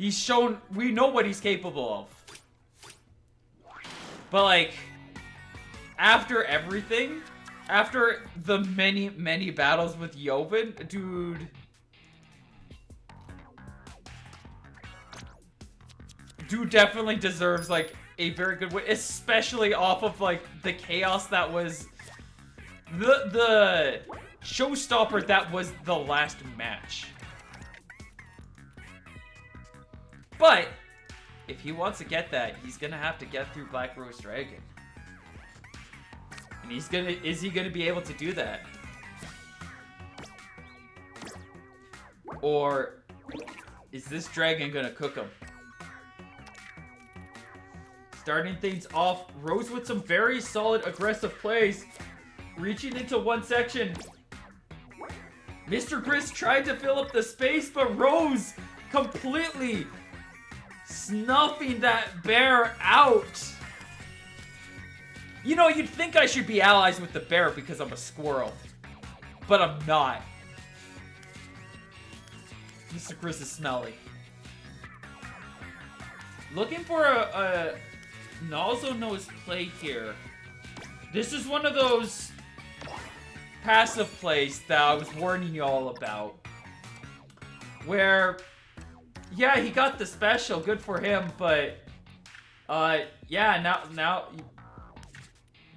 He's shown, we know what he's capable of. But like, after everything, after the many battles with Joven, dude. Dude definitely deserves like a very good win, especially off of like the chaos that was the showstopper that was the last match. But if he wants to get that, he's gonna have to get through BlackRoseDragon. And is he gonna be able to do that? Or is this dragon gonna cook him? Starting things off, Rose with some very solid aggressive plays. Reaching into one section. Mr. Chris tried to fill up the space, but Rose completely snuffing that bear out. You know, you'd think I should be allies with the bear because I'm a squirrel. But I'm not. Mr. Chris is smelly. Looking for a Nalzo knows play here. This is one of those passive plays that I was warning you all about. Where, yeah, he got the special, good for him, but yeah, now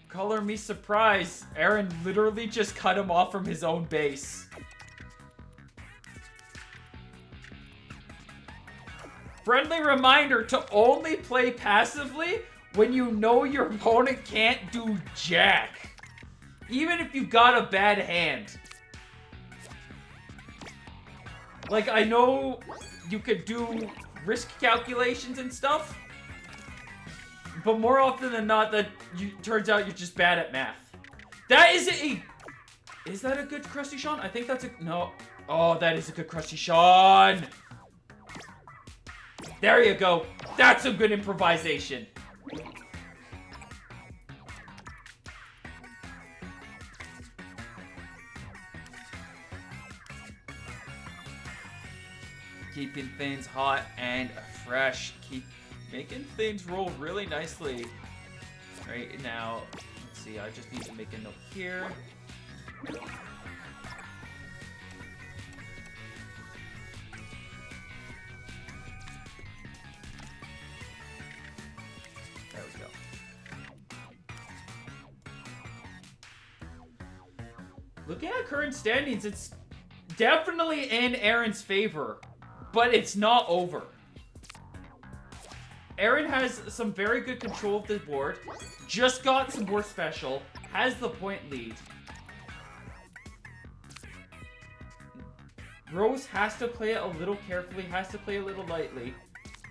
color me surprised. Aaron literally just cut him off from his own base. Friendly reminder to only play passively when you know your opponent can't do jack. Even if you've got a bad hand. Like, I know you could do risk calculations and stuff, but more often than not, turns out you're just bad at math. That is is that a good Krusty Sean? I think that's no. Oh, that is a good Krusty Sean. There you go. That's some good improvisation. Keeping things hot and fresh. Keep making things roll really nicely. Right now, let's see. I just need to make a note here. There we go. Looking at current standings, it's definitely in Aaron's favor, but it's not over. Aaron has some very good control of the board, just got some more special, has the point lead. Rose has to play it a little carefully, has to play a little lightly,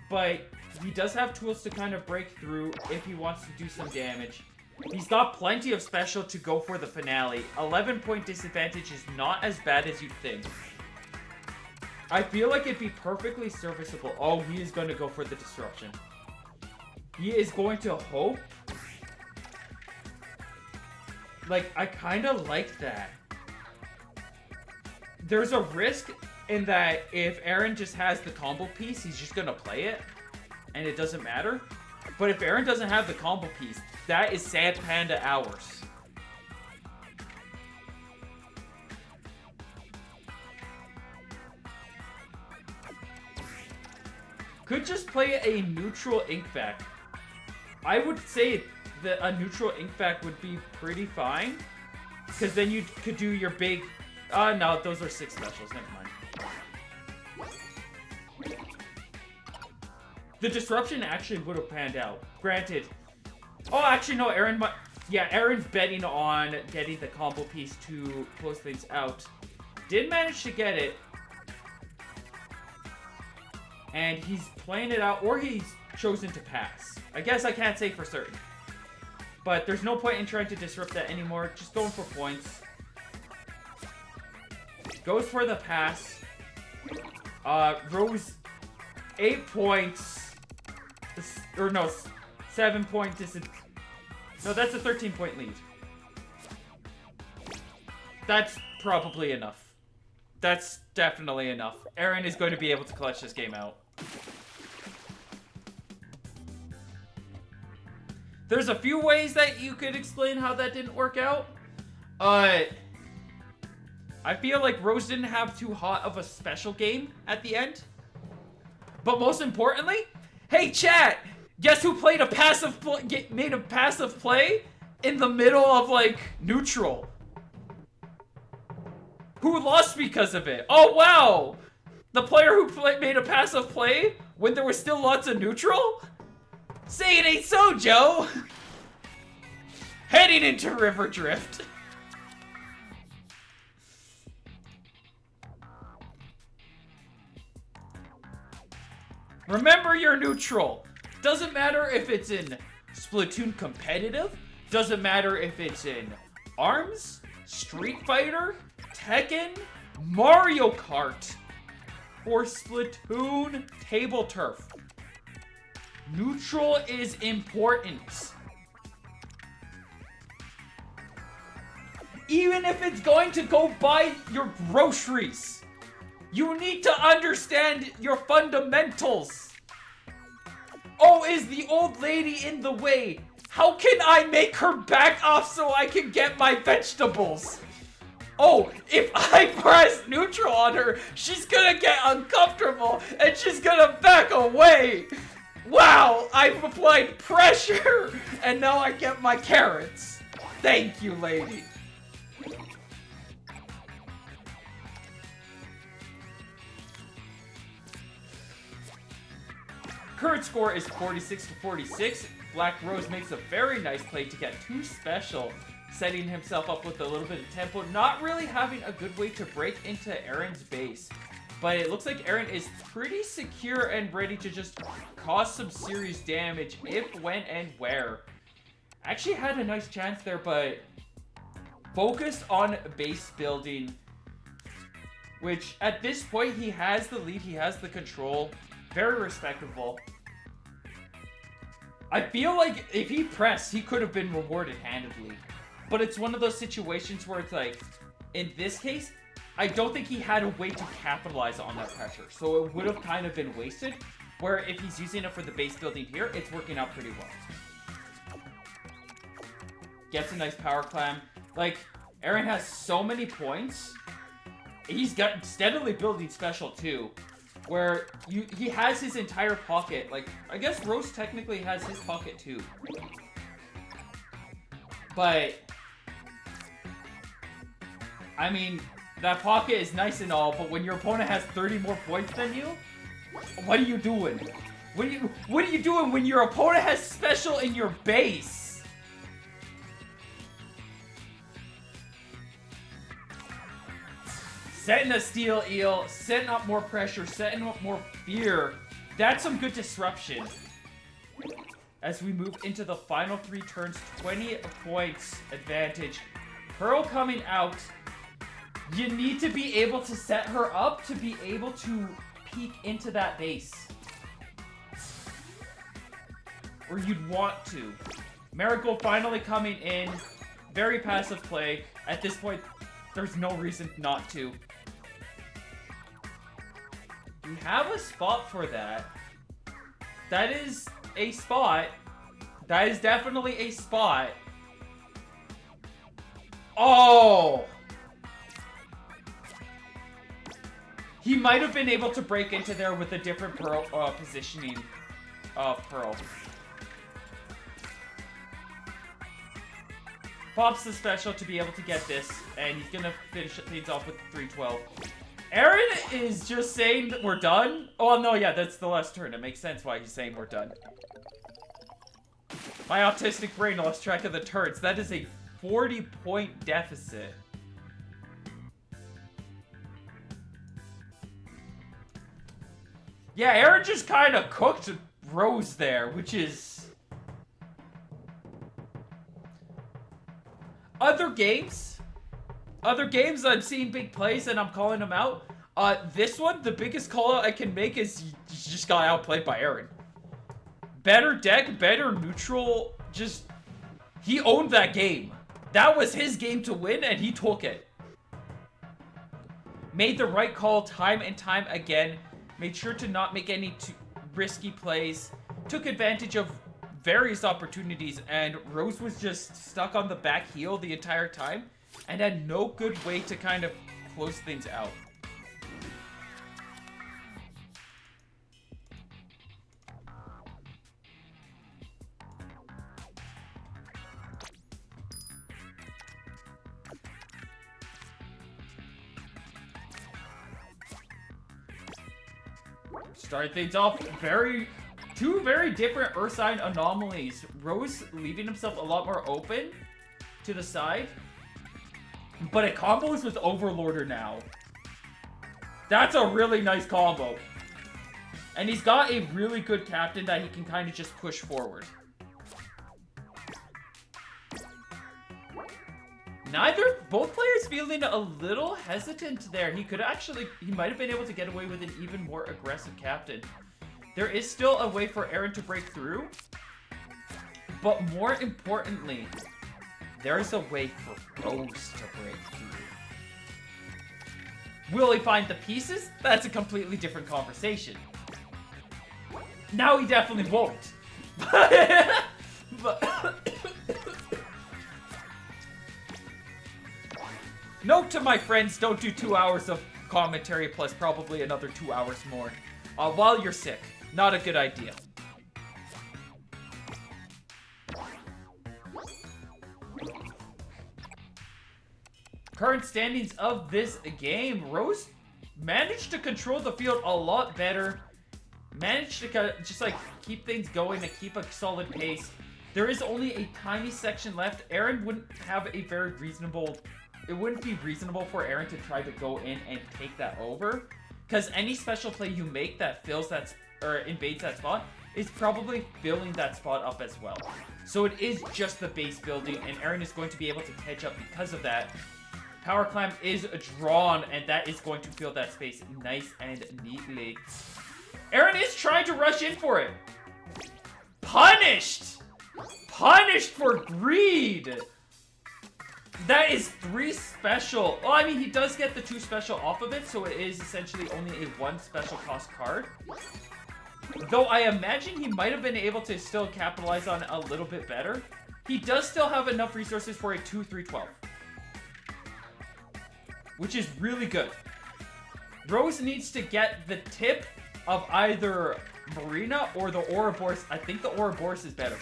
but he does have tools to kind of break through if he wants to do some damage. He's got plenty of special to go for the finale. 11-point disadvantage is not as bad as you'd think. I feel like it'd be perfectly serviceable. Oh, he is going to go for the disruption. He is going to hope. Like, I kind of like that. There's a risk in that if Aaron just has the combo piece, he's just going to play it. And it doesn't matter. But if Aaron doesn't have the combo piece, that is Sad Panda hours. Could just play a neutral ink vac. I would say that a neutral ink vac would be pretty fine. Because then you could do your big... no, those are 6 specials. Never mind. The disruption actually would have panned out. Granted. Oh, actually, no. Aaron might... Yeah, Aaron's betting on getting the combo piece to close things out. Did manage to get it. And he's playing it out, or he's chosen to pass. I guess I can't say for certain. But there's no point in trying to disrupt that anymore. Just going for points. Goes for the pass. Rose, 8 points. Or no, 7-point disadvantage. No, that's a 13-point lead. That's probably enough. That's definitely enough. Aaron is going to be able to clutch this game out. There's a few ways that you could explain how that didn't work out. I feel like Rose didn't have too hot of a special game at the end. But most importantly, hey chat, guess who played a passive made a passive play in the middle of like neutral? Who lost because of it? Oh wow! The player who made a passive play when there was still lots of neutral? Say it ain't so, Joe! Heading into River Drift. Remember your neutral. Doesn't matter if it's in Splatoon competitive. Doesn't matter if it's in ARMS, Street Fighter, Tekken, Mario Kart, or Splatoon Tableturf. Neutral is important. Even if it's going to go buy your groceries, you need to understand your fundamentals. Oh, is the old lady in the way? How can I make her back off so I can get my vegetables? Oh, if I press neutral on her, she's gonna get uncomfortable and she's gonna back away. Wow, I've applied pressure and now I get my carrots. Thank you, lady. Current score is 46-46. Black Rose makes a very nice play to get 2 special, setting himself up with a little bit of tempo, not really having a good way to break into Aaron's base. But it looks like Aaron is pretty secure and ready to just cause some serious damage if, when, and where. Actually had a nice chance there, but focused on base building, which at this point he has the lead, he has the control. Very respectable. I feel like if he pressed, he could have been rewarded handedly. But it's one of those situations where it's like, in this case, I don't think he had a way to capitalize on that pressure. So it would have kind of been wasted. Where if he's using it for the base building here, it's working out pretty well. Gets a nice power climb. Like, Aaron has so many points. He's got steadily building special too. Where he has his entire pocket. Like, I guess Rose technically has his pocket too. But, I mean, that pocket is nice and all, but when your opponent has 30 more points than you, what are you doing? What are you doing when your opponent has special in your base? Setting a steel eel, setting up more pressure, setting up more fear. That's some good disruption. As we move into the final 3 turns, 20 points advantage. Pearl coming out. You need to be able to set her up to be able to peek into that base. Or you'd want to. Marigold finally coming in. Very passive play. At this point, there's no reason not to. We have a spot for that. That is a spot. That is definitely a spot. Oh! He might have been able to break into there with a different Pearl positioning of Pearl. Pops the special to be able to get this, and he's gonna finish things off with the 312. Aaron is just saying that we're done. Oh, no, yeah, that's the last turn. It makes sense why he's saying we're done. My autistic brain lost track of the turns. That is a 40-point deficit. Yeah, Aaron just kind of cooked Rose there, which is... Other games I'm seeing big plays and I'm calling them out. This one, the biggest call out I can make is you just got outplayed by Aaron. Better deck, better neutral, just... He owned that game. That was his game to win and he took it. Made the right call time and time again. Made sure to not make any too risky plays. Took advantage of various opportunities, and Rose was just stuck on the back heel the entire time and had no good way to kind of close things out. Start things off two very different Earth sign anomalies. Rose leaving himself a lot more open to the side, but it combos with Overlorder now. That's a really nice combo. And he's got a really good captain that he can kind of just push forward. Both players feeling a little hesitant there. He might have been able to get away with an even more aggressive captain. There is still a way for Aaron to break through, but more importantly, there's a way for Rose to break through. Will he find the pieces? That's a completely different conversation. Now he definitely won't. Note to my friends, don't do 2 hours of commentary plus probably another 2 hours more while you're sick. Not a good idea. Current standings of this game. Rose managed to control the field a lot better. Managed to just like keep things going and keep a solid pace. There is only a tiny section left. Aaron wouldn't have a very reasonable... It wouldn't be reasonable for Aaron to try to go in and take that over, because any special play you make that fills that or invades that spot is probably filling that spot up as well. So it is just the base building, and Aaron is going to be able to catch up because of that. Power Climb is drawn, and that is going to fill that space nice and neatly. Aaron is trying to rush in for it. Punished! Punished for greed! That is 3 special. Well, I mean, he does get the 2 special off of it, so it is essentially only a 1 special cost card. Though I imagine he might have been able to still capitalize on it a little bit better. He does still have enough resources for a 2-3-12. Which is really good. Rose needs to get the tip of either Marina or the Ouroboros. I think the Ouroboros is better.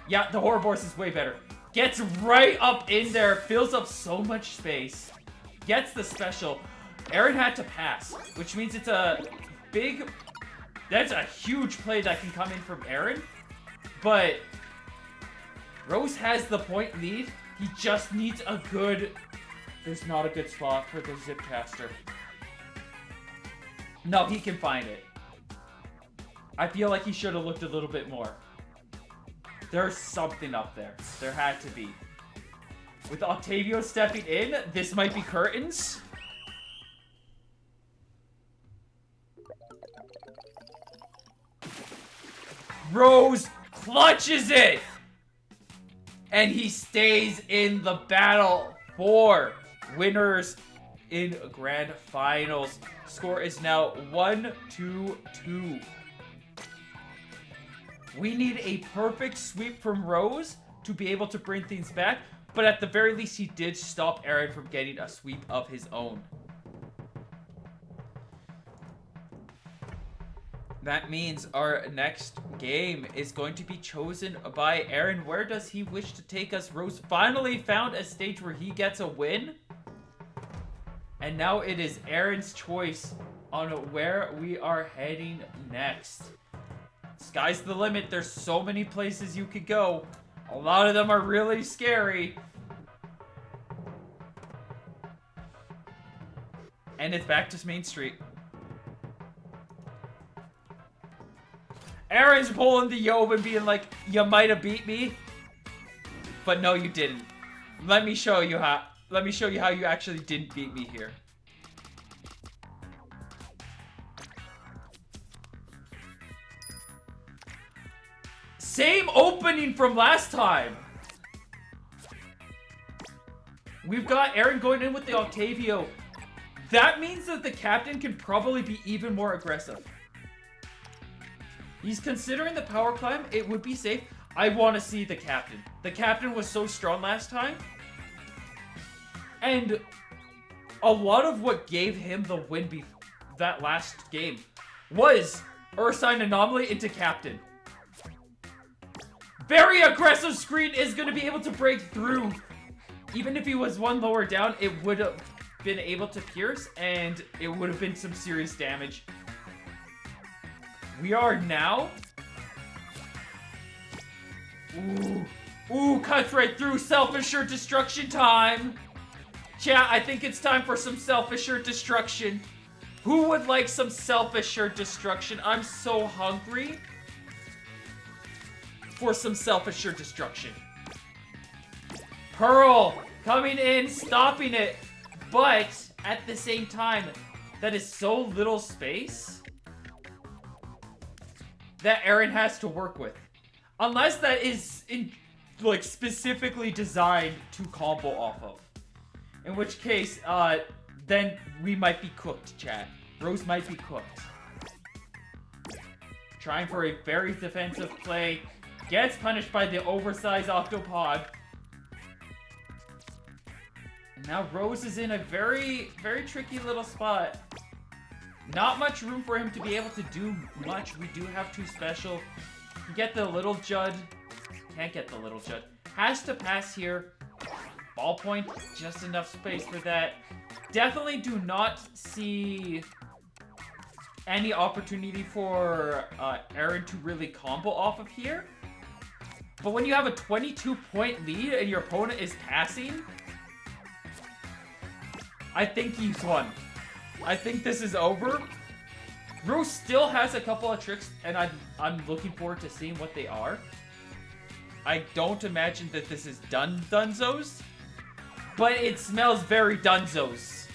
Yeah, the Ouroboros is way better. Gets right up in there, fills up so much space. Gets the special. Aaron had to pass, which means it's a big... That's a huge play that can come in from Aaron. But Rose has the point lead. He just needs a good... There's not a good spot for the Zipcaster. No, he can find it. I feel like he should have looked a little bit more. There's something up there. There had to be. With Octavio stepping in, this might be curtains. Rose clutches it! And he stays in the battle for winners in grand finals. Score is now 1-2-2. We need a perfect sweep from Rose to be able to bring things back, but at the very least, he did stop Aaron from getting a sweep of his own. That means our next game is going to be chosen by Aaron. Where does he wish to take us? Rose finally found a stage where he gets a win. And now it is Aaron's choice on where we are heading next. Sky's the limit. There's so many places you could go. A lot of them are really scary. And it's back to Main Street. Aaron's pulling the Yob and being like, you might have beat me, but no, you didn't. Let me show you how you actually didn't beat me here. Same opening from last time. We've got Aaron going in with the Octavio. That means that the captain can probably be even more aggressive. He's considering the power climb. It would be safe. I want to see the captain. The captain was so strong last time. And a lot of what gave him the win that last game was Earth Sign Anomaly into captain. Very aggressive screen is going to be able to break through. Even if he was one lower down, it would have been able to pierce, and it would have been some serious damage. We are now... Ooh, cuts right through. Self-assured destruction time. Chat, I think it's time for some self-assured destruction. Who would like some self-assured destruction? I'm so hungry for some self-assured destruction. Pearl coming in, stopping it. But at the same time, that is so little space that Aaron has to work with. Unless that is like specifically designed to combo off of. In which case, then we might be cooked, chat. Rose might be cooked. Trying for a very defensive play. Gets punished by the oversized Octopod. And now Rose is in a very, very tricky little spot. Not much room for him to be able to do much. We do have 2 special. You get the Little Judd. Can't get the Little Judd. Has to pass here. Ballpoint, just enough space for that. Definitely do not see any opportunity for Aaron to really combo off of here. But when you have a 22-point lead and your opponent is passing, I think he's won. I think this is over. Rose still has a couple of tricks, and I'm looking forward to seeing what they are. I don't imagine that this is Dunzos, but it smells very Dunzos.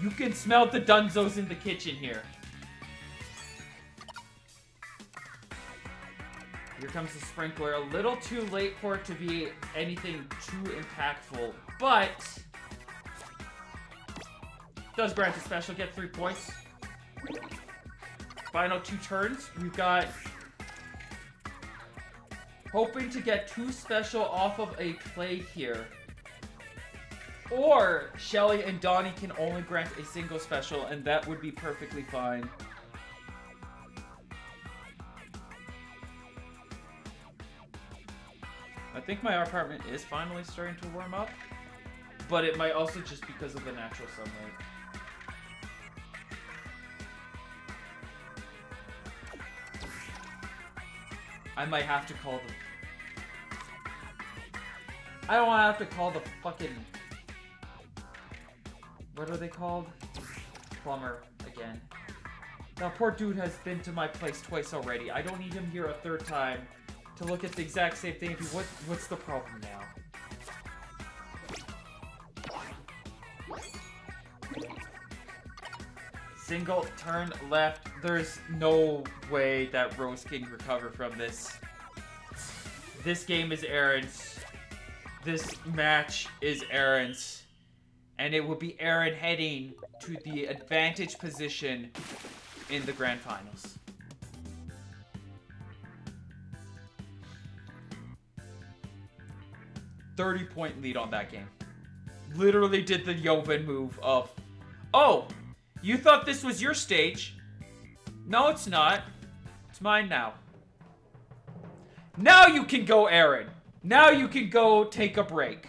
You can smell the Dunzos in the kitchen here. Here comes the sprinkler. A little too late for it to be anything too impactful, but does grant a special, get 3 points. Final 2 turns. We've got hoping to get 2 special off of a play here. Or Shelly and Donnie can only grant a single special, and that would be perfectly fine. I think my apartment is finally starting to warm up, but it might also just because of the natural sunlight. I might have to call the... I don't want to have to call the fucking... What are they called? Plumber again. That poor dude has been to my place twice already. I don't need him here a 3rd time to look at the exact same thing. What's the problem now? Single turn left. There's no way that Rose can recover from this. This game is Aaron's. This match is Aaron's. And it will be Aaron heading to the advantage position in the grand finals. .30-point lead on that game. Literally did the Joven move of, oh, you thought this was your stage? No, it's not. It's mine now. Now you can go, Aaron. Now you can go take a break.